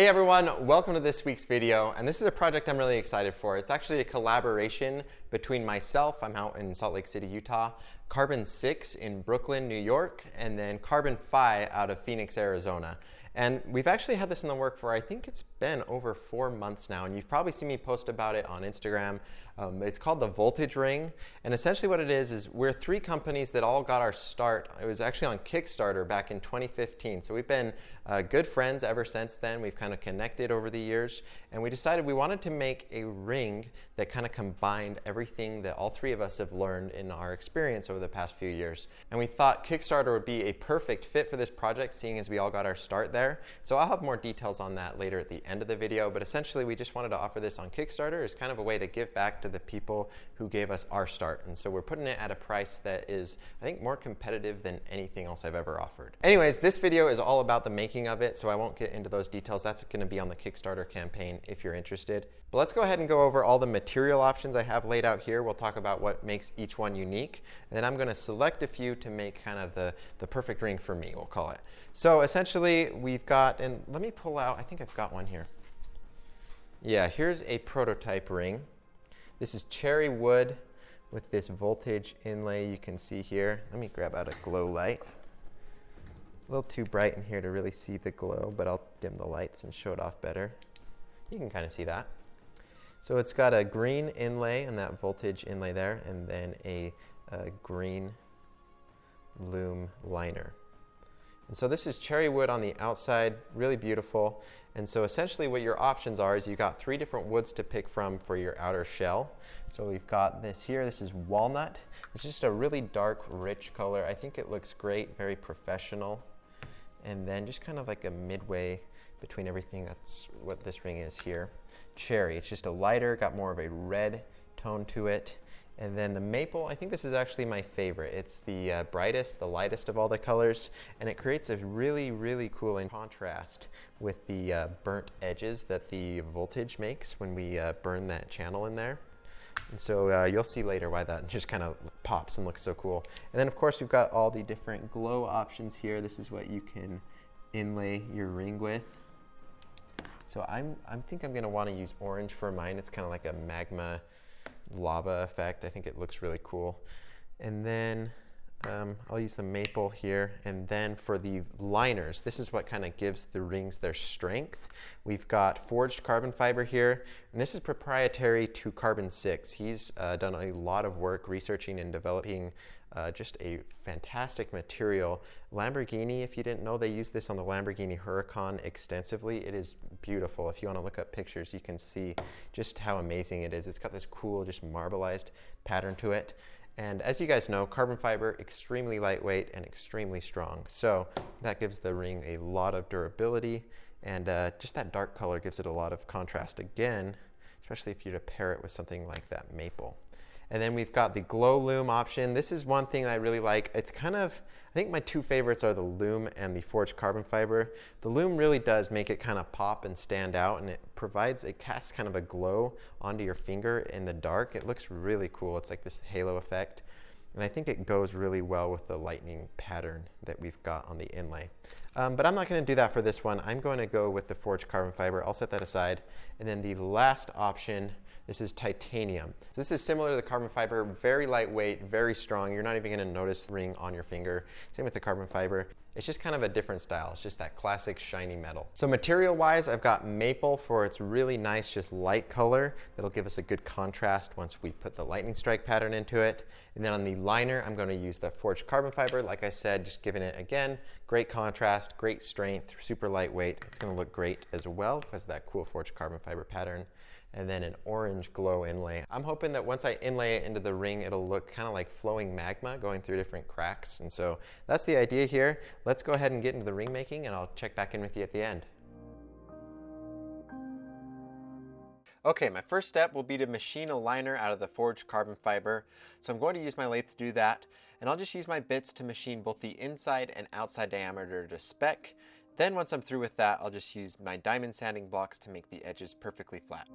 Hey everyone, welcome to this week's video, and this is a project I'm really excited for. It's actually a collaboration between myself, I'm out in Salt Lake City, Utah, Carbon 6 in Brooklyn, New York, and then Carbon Phi out of Phoenix, Arizona. And we've actually had this in the work for, I think it's been over 4 months now, and you've probably seen me post about it on Instagram. It's called the Voltage Ring, and essentially what it is we're 3 companies that all got our start. It was actually on Kickstarter back in 2015, so we've been good friends ever since then. We've kind of connected over the years, and we decided we wanted to make a ring that kind of combined everything that all 3 of us have learned in our experience over the past few years. And we thought Kickstarter would be a perfect fit for this project, seeing as we all got our start there. So I'll have more details on that later at the end of the video, but essentially we just wanted to offer this on Kickstarter as kind of a way to give back to the people who gave us our start. And so we're putting it at a price that is, I think, more competitive than anything else I've ever offered. Anyways, this video is all about the making of it, so I won't get into those details. That's going to be on the Kickstarter campaign if you're interested. But let's go ahead and go over all the material options I have laid out here. We'll talk about what makes each one unique, and then I'm going to select a few to make kind of the perfect ring for me, we'll call it. So essentially we've got, and let me pull out, I think I've got one here. Yeah, here's a prototype ring. This is cherry wood with this voltage inlay you can see here. Let me grab out a glow light. A little too bright in here to really see the glow, but I'll dim the lights and show it off better. You can kind of see that. So it's got a green inlay and that voltage inlay there, and then a green loom liner. And so this is cherry wood on the outside, really beautiful. And so essentially what your options are is you've got 3 different woods to pick from for your outer shell. So we've got this here, this is walnut. It's just a really dark, rich color. I think it looks great, very professional. And then just kind of like a midway between everything, that's what this ring is here. Cherry, it's just a lighter, got more of a red tone to it. And then the maple, I think this is actually my favorite. It's the brightest, the lightest of all the colors, and it creates a really, really cool contrast with the burnt edges that the voltage makes when we burn that channel in there. And so you'll see later why that just kind of pops and looks so cool. And then of course we've got all the different glow options here. This is what you can inlay your ring with. So I think I'm going to want to use orange for mine. It's kind of like a magma lava effect. I think it looks really cool. And then I'll use the maple here. And then for the liners, this is what kind of gives the rings their strength. We've got forged carbon fiber here, and this is proprietary to Carbon 6. He's done a lot of work researching and developing just a fantastic material. Lamborghini, if you didn't know, they use this on the Lamborghini Huracan extensively. It is beautiful. If you want to look up pictures, you can see just how amazing it is. It's got this cool, just marbleized pattern to it. And as you guys know, carbon fiber, extremely lightweight and extremely strong. So that gives the ring a lot of durability, and just that dark color gives it a lot of contrast again, especially if you were to pair it with something like that maple. And then we've got the glow loom option. This is one thing I really like. It's kind of, I think my 2 favorites are the loom and the forged carbon fiber. The loom really does make it kind of pop and stand out, and it casts kind of a glow onto your finger in the dark. It looks really cool. It's like this halo effect. And I think it goes really well with the lightning pattern that we've got on the inlay. But I'm not going to do that for this one. I'm going to go with the forged carbon fiber. I'll set that aside. And then the last option, this is titanium. So this is similar to the carbon fiber, very lightweight, very strong. You're not even going to notice the ring on your finger. Same with the carbon fiber. It's just kind of a different style. It's just that classic shiny metal. So material-wise, I've got maple for its really nice, just light color. That'll give us a good contrast once we put the lightning strike pattern into it. And then on the liner, I'm going to use the forged carbon fiber. Like I said, just giving it, again, great contrast, great strength, super lightweight. It's going to look great as well because of that cool forged carbon fiber pattern. And then an orange glow inlay. I'm hoping that once I inlay it into the ring, it'll look kind of like flowing magma going through different cracks. And so that's the idea here. Let's go ahead and get into the ring making, and I'll check back in with you at the end. Okay, my first step will be to machine a liner out of the forged carbon fiber. So I'm going to use my lathe to do that, and I'll just use my bits to machine both the inside and outside diameter to spec. Then once I'm through with that, I'll just use my diamond sanding blocks to make the edges perfectly flat.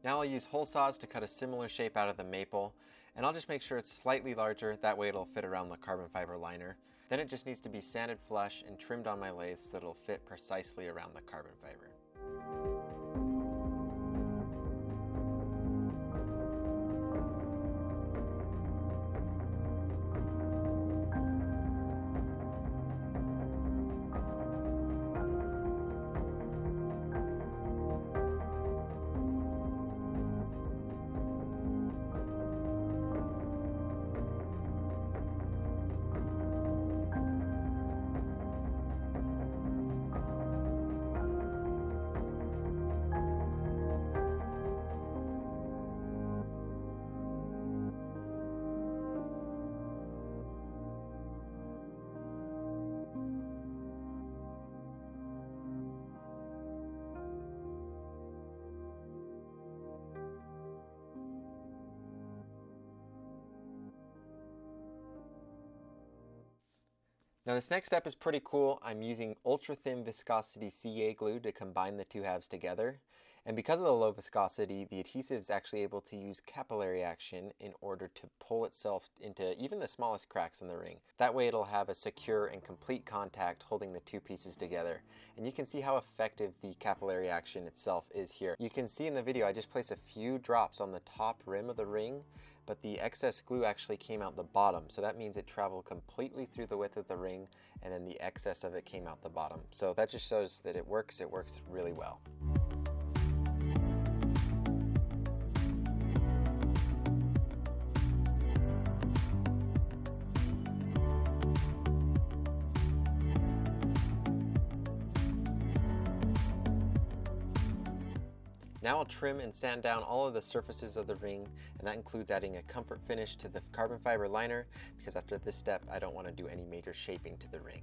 Now I'll use hole saws to cut a similar shape out of the maple, and I'll just make sure it's slightly larger, that way it'll fit around the carbon fiber liner. Then it just needs to be sanded flush and trimmed on my lathe so that it'll fit precisely around the carbon fiber. Now this next step is pretty cool. I'm using ultra thin viscosity CA glue to combine the two halves together. And because of the low viscosity, the adhesive is actually able to use capillary action in order to pull itself into even the smallest cracks in the ring. That way it'll have a secure and complete contact holding the two pieces together. And you can see how effective the capillary action itself is here. You can see in the video I just placed a few drops on the top rim of the ring, but the excess glue actually came out the bottom. So that means it traveled completely through the width of the ring, and then the excess of it came out the bottom. So that just shows that it works really well. Now I'll trim and sand down all of the surfaces of the ring, and that includes adding a comfort finish to the carbon fiber liner, because after this step I don't want to do any major shaping to the ring.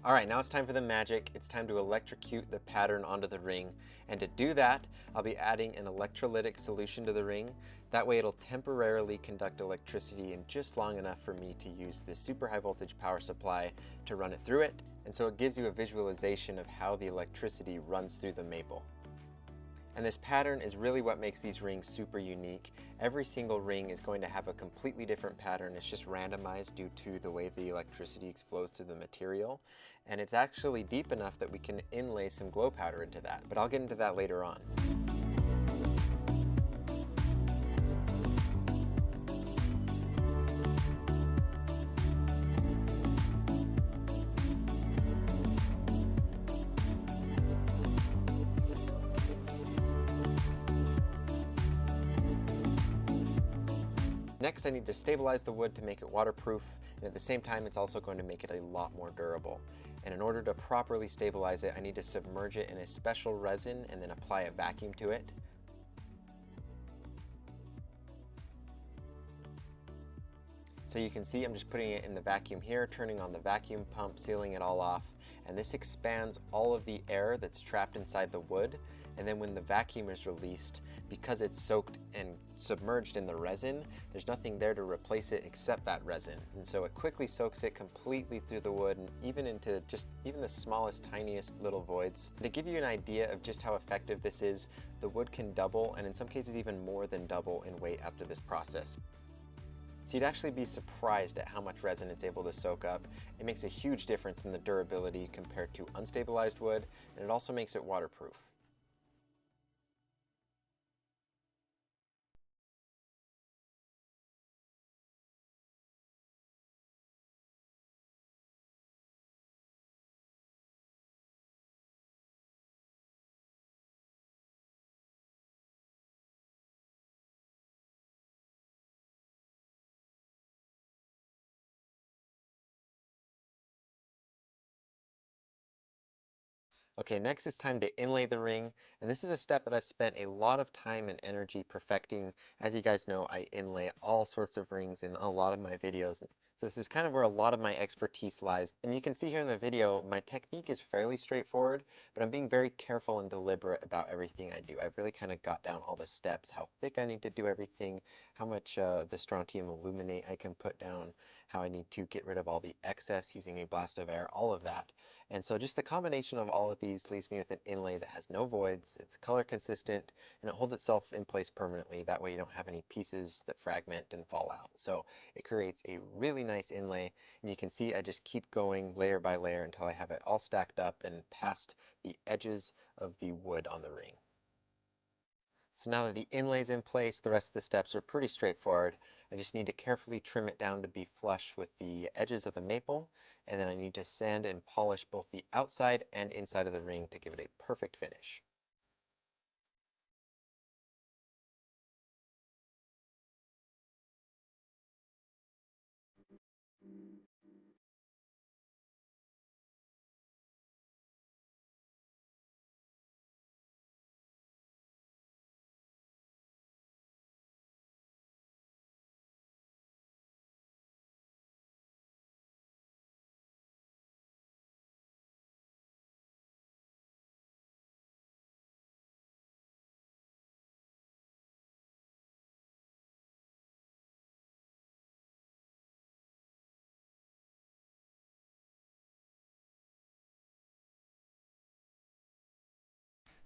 Alright, now it's time for the magic. It's time to electrocute the pattern onto the ring. And to do that, I'll be adding an electrolytic solution to the ring. That way it'll temporarily conduct electricity in just long enough for me to use this super high voltage power supply to run it through it. And so it gives you a visualization of how the electricity runs through the maple. And this pattern is really what makes these rings super unique. Every single ring is going to have a completely different pattern. It's just randomized due to the way the electricity flows through the material. And it's actually deep enough that we can inlay some glow powder into that. But I'll get into that later on. Next, I need to stabilize the wood to make it waterproof, and at the same time it's also going to make it a lot more durable. And in order to properly stabilize it, I need to submerge it in a special resin and then apply a vacuum to it. So you can see I'm just putting it in the vacuum here, turning on the vacuum pump, sealing it all off, and this expands all of the air that's trapped inside the wood. And then when the vacuum is released, because it's soaked and submerged in the resin, there's nothing there to replace it except that resin. And so it quickly soaks it completely through the wood and even into even the smallest, tiniest little voids. And to give you an idea of just how effective this is, the wood can double, and in some cases even more than double in weight after this process. So you'd actually be surprised at how much resin it's able to soak up. It makes a huge difference in the durability compared to unstabilized wood, and it also makes it waterproof. Okay, next it's time to inlay the ring, and this is a step that I've spent a lot of time and energy perfecting. As you guys know, I inlay all sorts of rings in a lot of my videos, so this is kind of where a lot of my expertise lies. And you can see here in the video, my technique is fairly straightforward, but I'm being very careful and deliberate about everything I do. I've really kind of got down all the steps, how thick I need to do everything, how much the strontium aluminate I can put down, how I need to get rid of all the excess using a blast of air, all of that. And so just the combination of all of these leaves me with an inlay that has no voids, it's color consistent, and it holds itself in place permanently. That way you don't have any pieces that fragment and fall out. So it creates a really nice inlay, and you can see I just keep going layer by layer until I have it all stacked up and past the edges of the wood on the ring. So now that the inlay's in place, the rest of the steps are pretty straightforward. I just need to carefully trim it down to be flush with the edges of the maple, and then I need to sand and polish both the outside and inside of the ring to give it a perfect finish.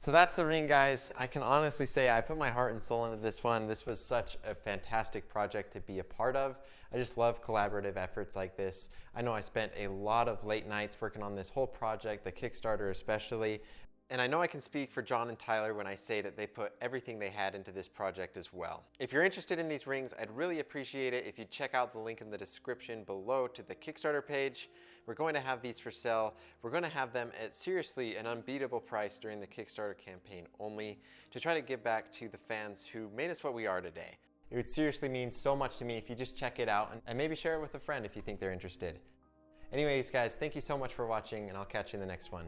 So that's the ring, guys. I can honestly say I put my heart and soul into this one. This was such a fantastic project to be a part of. I just love collaborative efforts like this. I know I spent a lot of late nights working on this whole project, the Kickstarter especially. And I know I can speak for John and Tyler when I say that they put everything they had into this project as well. If you're interested in these rings, I'd really appreciate it if you check out the link in the description below to the Kickstarter page. We're going to have these for sale. We're going to have them at seriously an unbeatable price during the Kickstarter campaign only to try to give back to the fans who made us what we are today. It would seriously mean so much to me if you just check it out and maybe share it with a friend if you think they're interested. Anyways, guys, thank you so much for watching, and I'll catch you in the next one.